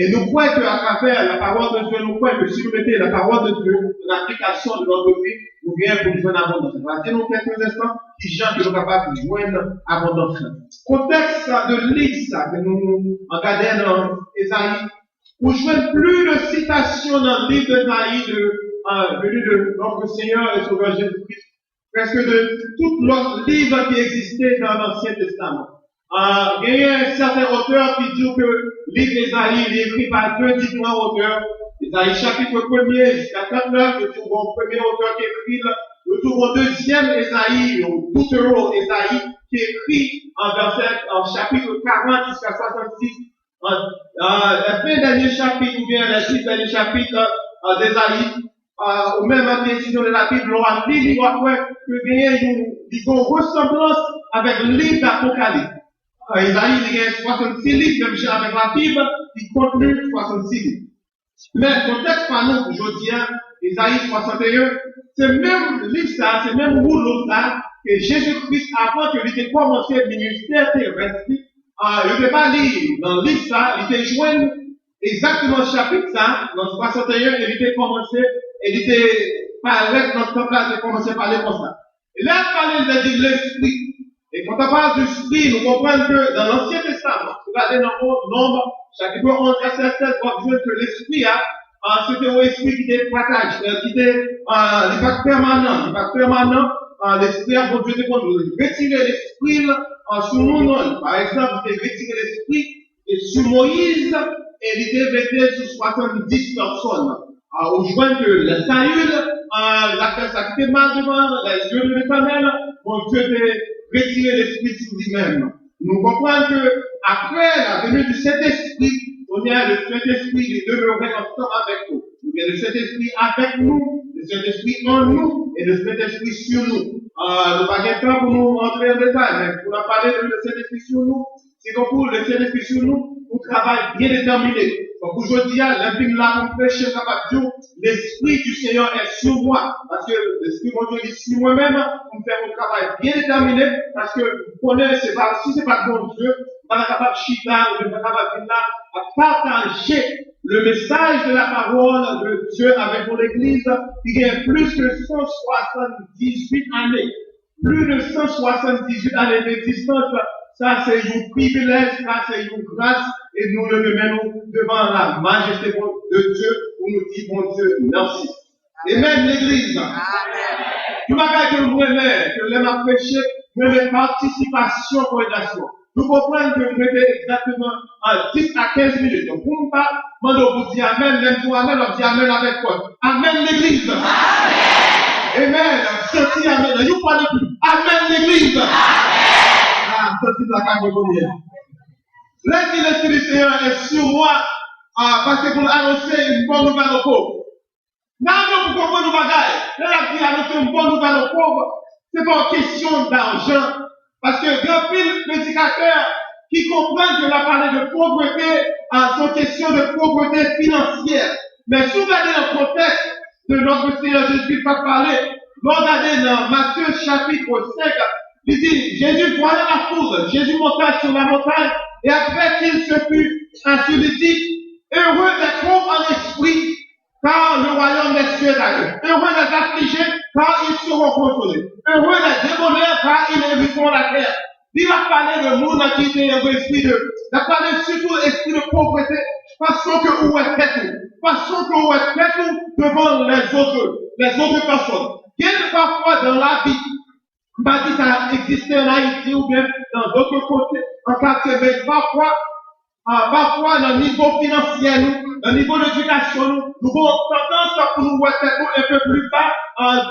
Et nous croyons qu'à travers la parole de Dieu, nous croyons que si nous mettons la parole de Dieu, l'application de notre vie, nous venons pour jouer l'abondance. Nous quelques instants, qui gens qui sont capables de jouer l'abondance. Contexte de l'X que nous regardons dans Ésaïe, vous jouez plus de citations dans le livre d'Ésaïe venu de notre Seigneur et Sauveur Jésus-Christ, presque de tout l'autre livre qui existait dans l'Ancien Testament. Il y a un certain auteur qui dit que le livre d'Ésaïe est écrit par deux différents auteurs. Ésaïe chapitre 1er jusqu'à 39, nous trouvons le premier auteur qui écrit, nous trouvons le deuxième Ésaïe, ou Deutéro Ésaïe, qui écrit en chapitre 40 jusqu'à 66. Les 20 derniers chapitres, ou bien les 6 derniers chapitres d'Ésaïe, ou même en précision de la Bible, on a dit qu'il y a une ressemblance avec le livre d'Apocalypse. Isaïe, il y a 66 livres, même avec la Bible, qui contenu 66 livres. Mais le contexte par nous, aujourd'hui, Isaïe 61, c'est même livre ça, c'est même rouleau ça, que Jésus-Christ, avant qu'il ait commencé le ministère terrestre, il n'était pas lire dans le livre ça, il était joint exactement le chapitre ça, dans 61, il était commencé, il était parlé dans ce temps-là, il a commencé à parler comme ça. Et là, il parlait de l'esprit. Et quand on parle du esprit, nous comprenons que dans l'Ancien Testament, regardez dans le Nombre, chapitre 11, verset 7, on voit que l'esprit c'était un esprit qui était partagé, qui était pas permanent, l'esprit a pour Dieu de contrôle. Retirer l'esprit sur nous, par exemple, il était retiré l'esprit et sur Moïse, et il était vêtu sur 70 personnes. Au joint que le Saül, la personne qui était mal devant les yeux de l'Éternel, mon Dieu était retirer l'esprit sur lui-même. Nous comprenons que après la venue du Saint-Esprit, on y a le Saint-Esprit qui demeurait ensemble avec nous. Il y a le Saint-Esprit avec nous, le Saint-Esprit en nous et le Saint-Esprit sur nous. Nous pas de temps pour nous entrer en détail, mais pour parler de le Saint-Esprit sur nous, c'est qu'on pour le Saint-Esprit sur nous, un travail bien déterminé. Donc aujourd'hui, l'esprit là pour prêcher l'esprit du Seigneur est sur moi. Parce que l'esprit de Dieu est sur moi-même pour faire un travail bien déterminé. Parce que vous connaissez, si c'est pas bon Dieu, on n'est pas capable de chita ou de capable de à partager le message de la parole de Dieu avec mon église qui a plus que 178 années. Plus de 178 années d'existence. Ça, c'est un privilège, ça, c'est une grâce, et nous le remettons devant la majesté de Dieu, où nous disons, bon Dieu, merci. Et même l'église. Tu m'as dit que vous aimez, que l'homme a prêché, mais les participations congrégation. Nous comprenons que vous mettez exactement 10 à 15 minutes. Donc, pour ne pas, vous dire Amen, même pour Amen, on dit Amen avec quoi? Amen l'église. Amen. Amen. Ceci, Amen. Vous parlez plus. Amen l'église. Là, si l'Esprit du Seigneur est sur moi, parce que pour annoncer une bonne nouvelle aux pauvres. Non, pour comprendre nos bagailles. Là, il annoncer une bonne nouvelle aux pauvres, c'est pas une question d'argent. Parce que grand pile prédicateurs qui comprennent que la parole de pauvreté, sont question de pauvreté financière. Mais si vous regardez dans le contexte de notre Seigneur Jésus-Christ pas parler, vous regardez dans Matthieu chapitre 5, il dit, Jésus voyait la foule, Jésus monta sur la montagne, et après qu'il se fut assis, il dit, heureux des pauvres en esprit, car le royaume des cieux est à eux. Heureux des affligés, car ils seront consolés. Heureux des démoniaques, car ils hériteront la terre. Il a parlé de monde qui était un esprit de, il a parlé surtout de l'esprit de pauvreté, façon que vous êtes tête, façon que vous êtes tête devant les autres personnes. Il y a parfois dans la vie, pas dit ça existait en Haïti ou bien dans d'autres côtés, en quartier, mais parfois dans le niveau financier, dans le niveau d'éducation, nous avons tendance pour nous être un peu plus bas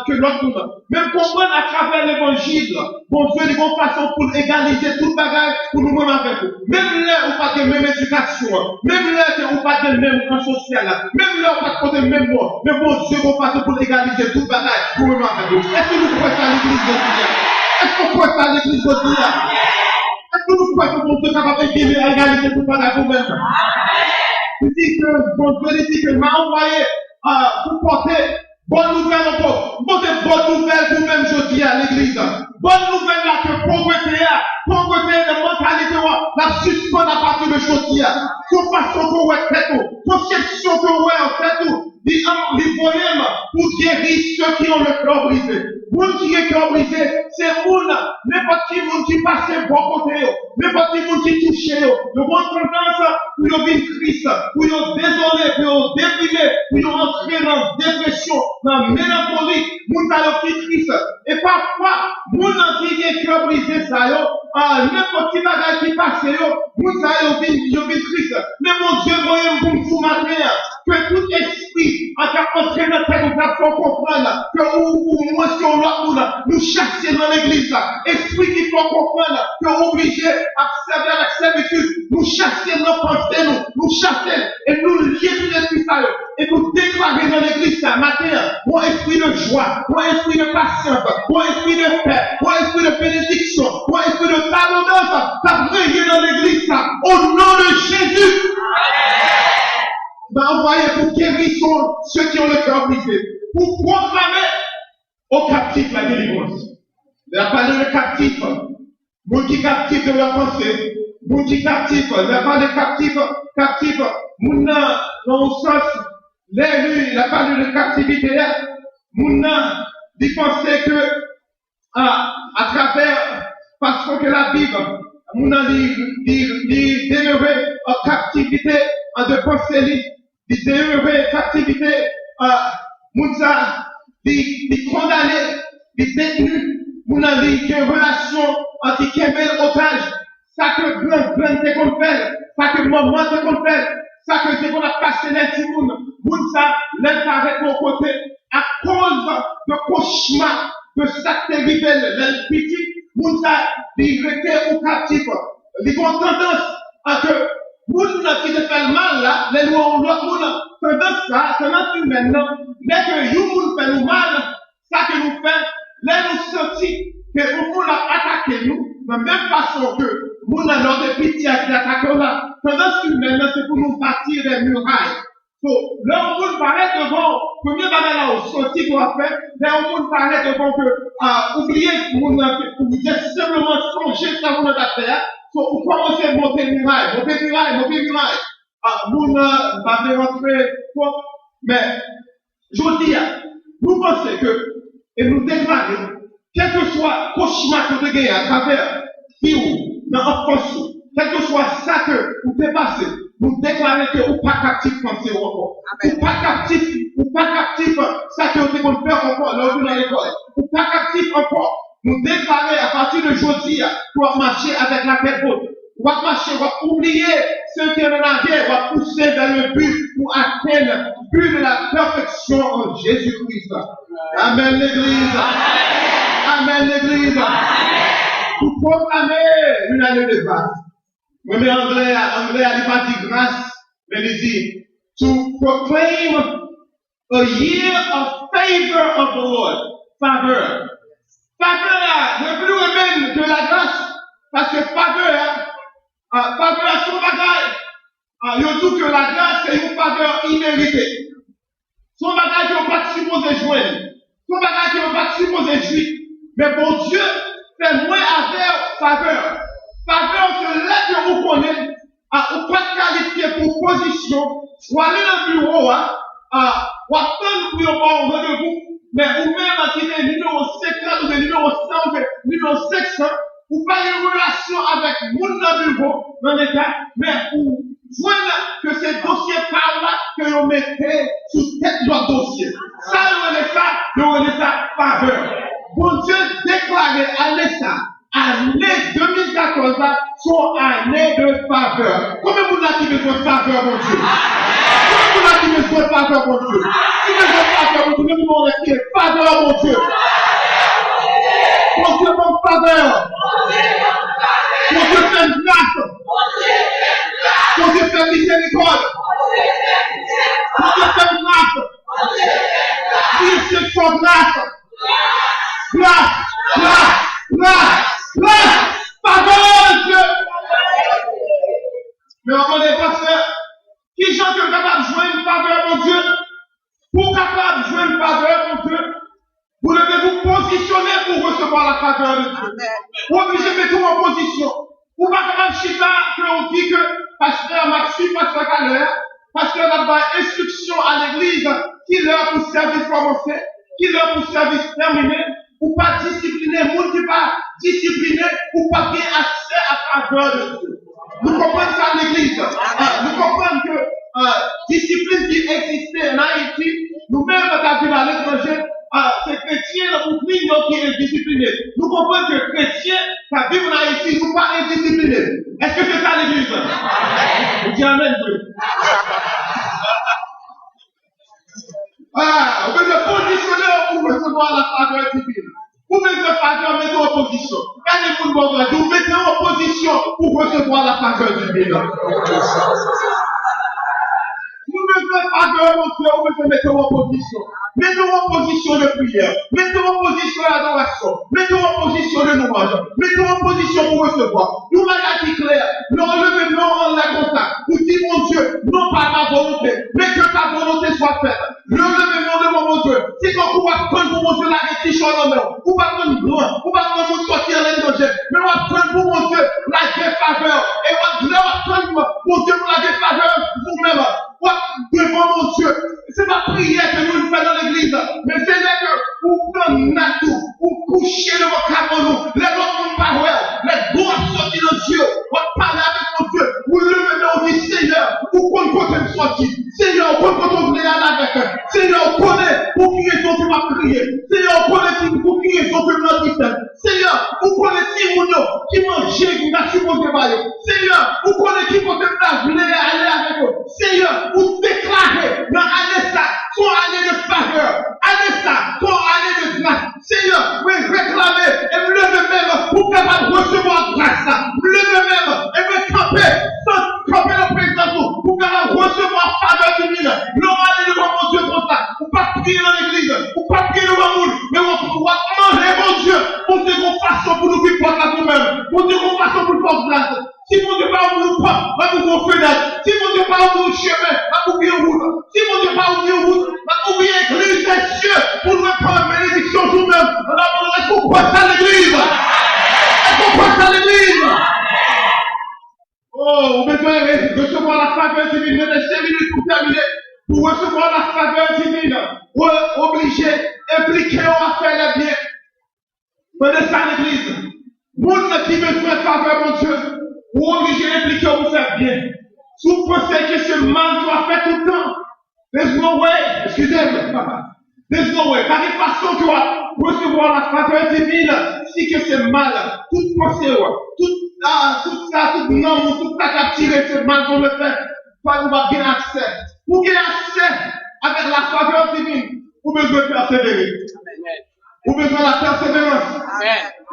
que l'autre monde. Même comprendre à travers l'évangile, bon Dieu, de bonne façon pour égaliser tout le bagage pour nous même avec vous. Même là, où pas de même éducation, même là, où pas de même camp social, même là, où pas de même mot, mais bon Dieu, bonne façon pour égaliser tout le bagage pour nous même avec vous. Est-ce que nous pouvons faire l'église de Dieu? Est-ce qu'on peut faire l'église de Dieu? Est-ce que nous pouvons faire mon Dieu capable de égaliser tout le bagage pour nous-mêmes? Il dit que, bon Dieu, dit que m'a envoyé pour porter bonne nouvelle au pauvre. Porter bonne nouvelle pour même jeudi à l'église. bonne nouvelle là que pauvreté de mentalité, la suspendre à partir de choses, son façon qu'on est fait, conception qu'on est en fait, les problèmes pour guérir ceux qui ont le cœur brisé. Moun qui est cœur brisé, c'est moun, n'importe qui passe bon côté, n'importe qui touche, le bon tendance pour yon vivre triste, pour yon désolé, pour yon déprimé, pour yon entrer dans la dépression, dans la mélancolie, moun ta qui triste. Et parfois, moun qui est cœur brisé, ça yo, n'importe qui bagage qui passe, moun ça yo vivre triste. Mais mon Dieu, voyez pour vous matin, que tout esprit, en cas d'entrer dans la tête, nous pouvons comprendre que ou moins que nous chasser dans l'église, esprit qui faut comprendre que obligé à servir à la servitude, nous chasser dans pensée, nous chasser et nous lier sur l'esprit ça et nous déclarer dans l'église ça matin, mon esprit de joie, mon esprit de patience, mon esprit de paix, mon esprit de bénédiction, mon esprit de abondance, ça brille dans l'église ça, au nom de Jésus. Envoyé pour guérir ceux qui ont le cœur brisé, pour proclamer aux captifs la délivrance. Il a parlé de captifs, moun qui captifs de leur pensée, moun qui captifs, il a parlé de captifs, moun dans le sens, il a parlé de captivité, moun il pensait que à travers, parce que la Bible, moun il demeurait en captivité, en de pensée, il demeurait en captivité, moun ça, il condamné, il détenu, moun a dit qu'il y a une relation entre qui est otage, ça que blanc te qu'on fait, ça que maman te qu'on fait, ça que c'est qu'on a passé dans tout le monde, moun ça, l'aide avec mon côté, à cause de cauchemar, de ça qui est arrivé, l'aide petit, moun ça, il était au captif, il ont tendance à que, moun qui te fait le mal là, les lois ont l'autre moun, tendance maintenant, dès que you moun fait nous mal, ça que nous fait, là nous sentis que nous moun a attaqué nous, de la même façon que moun a notre pitié qui attaque là, tendance maintenant c'est pour nous bâtir des murailles. Donc, là on moun paraît devant, premier bagage là au sorti qu'on a fait, là on moun paraît devant que, oublier moun, ou dire simplement songer ça qu'on a fait, pour commencer à monter muraille. Moun va rentrer, mais, je vous dis, nous pensons que, et nous déclarons, quel que soit le cauchemar que vous avez à travers vie dans l'enfance, quel que soit ça que vous dépassez, nous déclarons que vous n'êtes pas captif penser encore. Vous n'êtes pas captif, ça que vous devez faire encore, là où vous dans l'école. Vous n'êtes pas captif encore. Nous déclarons à partir de aujourd'hui, pour marcher avec la tête haute. On va marcher, on va oublier ceux qui sont dans la guerre, on va pousser vers le but pour atteindre le but de la perfection en Jésus-Christ. Amen l'église. Amen l'église. Pour proclamer une année de grâce. Mais anglais a pas dit grâce, mais il dit to proclaim a year of favor of the Lord. Faveur. Faveur, ne plus même que la grâce, parce que faveur a son bagage. Il dit que la grâce, c'est une faveur imméritée. Son bagage qu'on pas supposé joindre. Son bagage qu'on pas supposé jouir. Mais bon Dieu fait moins avec faveur. Faveur, c'est là que vous connaissez, ou pas de qualifié pour position, ou aller dans le bureau, ou attendre pour avoir un rendez-vous, mais vous-même, qui est numéro 50 ou numéro 100 ou numéro 600, ou pas une relation avec moun dans le bureau, dans l'état, mais vous voyez que ces dossiers par là, que vous mettez sous tête de votre dossier. Ça, vous voyez ça, faveur. Bon Dieu déclaré année 2014, son année de faveur. Combien vous avez besoin de faveur, mon Dieu? Combien vous avez besoin de faveur, mon Dieu? Si vous avez faveur, mon Dieu, nous devons rester faveur, mon Dieu. Mon Dieu, mon faveur. Mon Dieu, fait grâce. Mon Dieu, fait miséricorde. Mon Dieu, fait grâce. Dieu, c'est son grâce. Grâce. Faveur, Dieu. Mais on est pasteur. Qui sont capables de jouer une faveur, mon Dieu? Pour capable de jouer une faveur, mon Dieu, vous devez vous positionner pour recevoir la faveur de Dieu. Ou obligé de mettre en position. Ou pas capable de chita qu'on dit que pasteur Maxime, pasteur Calais, pasteur n'a pas instruction à l'église, qui leur pour service commencé, qui leur pour service terminé, ou pas discipliner, monde qui pas discipliné, ou pas bien accès à faveur de Dieu. Nous comprenons ça à l'église. Nous comprenons que discipline qui existait en Haïti, nous-mêmes, quand on à l'étranger, c'est chrétien ou nous qui est discipliné. Nous comprenons que chrétien, qui vivent en Haïti, nous pas indisciplinés. Est-ce que c'est ça l'église? Vous dites amen. Vous pouvez positionner pour recevoir la faveur divine. Vous mettez la faveur, mettez en position. Regardez-vous le bon, vous mettez en position pour recevoir la faveur divine. Vous mettez la faveur, mon Dieu, vous mettez en position. Mettez en position de prière. Mettez en position d'adoration. Mettez en position de louange. Mettez en position pour recevoir. Nous l'avons dit clair. Nous enlevons en la contact. Vous dites, mon Dieu, non pas ma volonté, mais que ta volonté soit faite. Levez-nous de mon Dieu. Si quand vous va prendre pour mon Dieu la rétition en main, vous va prendre loin, vous va prendre pour sortir à l'étranger, mais on va prendre pour mon Dieu la défaveur. Et on va prendre mon Dieu pour la défaveur vous-même. Devant mon Dieu. C'est pas prière que nous faisons dans l'église, mais c'est là que vous prenez tout, vous couchez dans votre cameroun, les autres paroles, les gosses sortis de Dieu, vous parlez avec mon Dieu, vous levez au dit Seigneur, vous connaissez me sortir, Seigneur, vous connaissez aller avec, Seigneur, vous connaissez pour qui raison tu m'as prié, Seigneur, vous connaissez pour qui raison tu m'as dit, Seigneur, vous connaissez mon nom qui mangeait, qui n'a supposé pas, Seigneur, vous connaissez qui peut aller avec eux, Seigneur, vous déclarez dans l'année ça, son année de faveur, année ça, son année de grâce. Seigneur, vous réclamez et vous levez même pour capable de recevoir grâce. Vous levez même et vous camper, sans camper le président pour capable de recevoir faveur divine. Nous allons devant mon Dieu comme ça. Vous pas prier dans l'église, vous pas prier devant nous, mais vous pouvez demander mon Dieu pour dire qu'on façon pour nous vivre à nous-mêmes, pour dire qu'on façon pour nous faire grâce. Si mon Dieu pas ouvrir nous pas, va nous ouvrir fenêtre. Si mon Dieu pas ouvrir chemin, va ouvrir route. Si mon Dieu pas ouvrir route, va ouvrir l'église des cieux pour nous prendre bénédiction nous-mêmes. Est-ce qu'on passe à l'église? Est-ce qu'on passe à l'église? Oh, vous besoin de recevoir la faveur divine. Vous avez 5 minutes pour terminer. Pour recevoir la faveur divine, vous êtes obligé, impliqué à faire le bien. Prenez ça à l'église. Monde qui besoin de faveur, mon Dieu. Ou obligé d'impliquer pour faire bien. Si vous pensez que ce mal doit faire tout le temps, there's no way, excusez-moi, papa, there's no way. Par une façon que vous recevoir la faveur divine, si que c'est mal, toute pensée, tout ça, tout nom, tout ça qui a tiré ce mal qu'on le fait, vous avez bien accès. Pour gagner accès avec la faveur divine, vous avez besoin de persévérer. Vous avez besoin de la persévérance.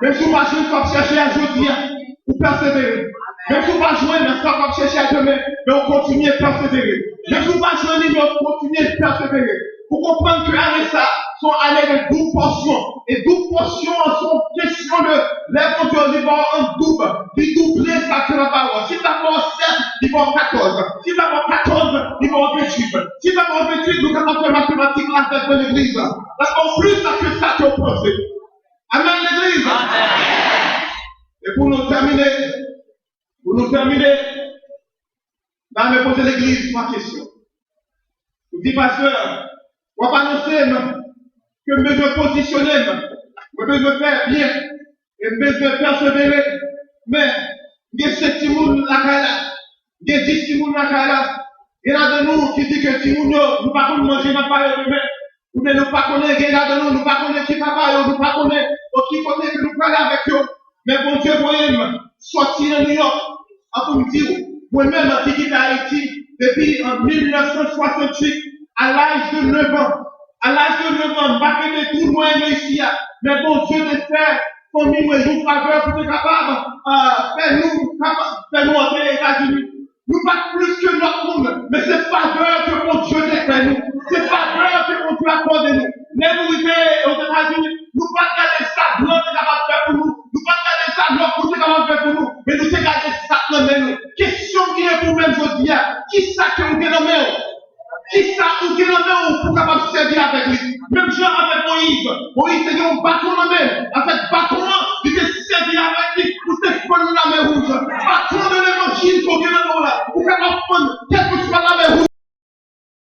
Même si vous ne pouvez pas chercher à jeudi, vous persévérez. Même si vous ne pouvez pas jouer, mais ça va chercher à demain, mais on continue à persévérer. Même si vous ne pouvez pas jouer, mais on continue à persévérer. Vous comprenez que avec ça, sont allés de 12 portions. Et 12 portions sont question de l'évangile, ils vont en double. Ils doublent ça que la parole. Si ça va en 7, ils vont en 14. Si ça va en 14, ils vont en 28. Si ça va en 28, nous allons faire mathématiques là avec l'église. D'accord, plus ça que ça que vous pensez. Amen, l'église. Et pour nous terminer, là, me poser l'église 3 questions. Vous dites, pasteur, on va annoncer que je veux positionner, je veux faire bien, et je veux persévérer, mais il y a 7 Timoun la Kala, il y a 10 Timoun la Kala, il y en a de nous qui disent que Timoun, nous ne pouvons pas manger dans le palais demain, ou bien nous ne pouvons pas connaître, il y en a de nous ne pouvons pas connaître qui papa, nous ne pouvons pas connaître, qui connaît que nous parlons avec eux, mais bon Dieu, moi-même, sortir de New York, en pour me dire, moi-même, qui quitte Haïti, depuis en 1968, à l'âge de 9 ans, je ne vais pas tout loin ici, mais bon Dieu de faire, comme nous, une faveur pour être capable, faire nous entrer aux États-Unis. Nous pas plus que notre monde, mais c'est faveur que mon Dieu a fait nous. C'est faveur que mon Dieu a accordé nous. Mais nous vivons aux États-Unis, nous pas regarder ça blanc qui est capable de faire pour nous. Nous pas regarder ça blanc qui est capable de faire pour nous. Mais nous regardons ça dans nous. Question qui est pour même aujourd'hui, qui ça que nous avons dans nous? Qui ça ou qui est pour capable de servir avec lui. Même Jean avec Moïse. Moïse était un bâton dans la main. Avec bâton, il était servi avec lui pour te prendre la mer rouge. Bâton de l'évangile pour qu'il là. Pour capable de prendre, quelle que soit la mer rouge.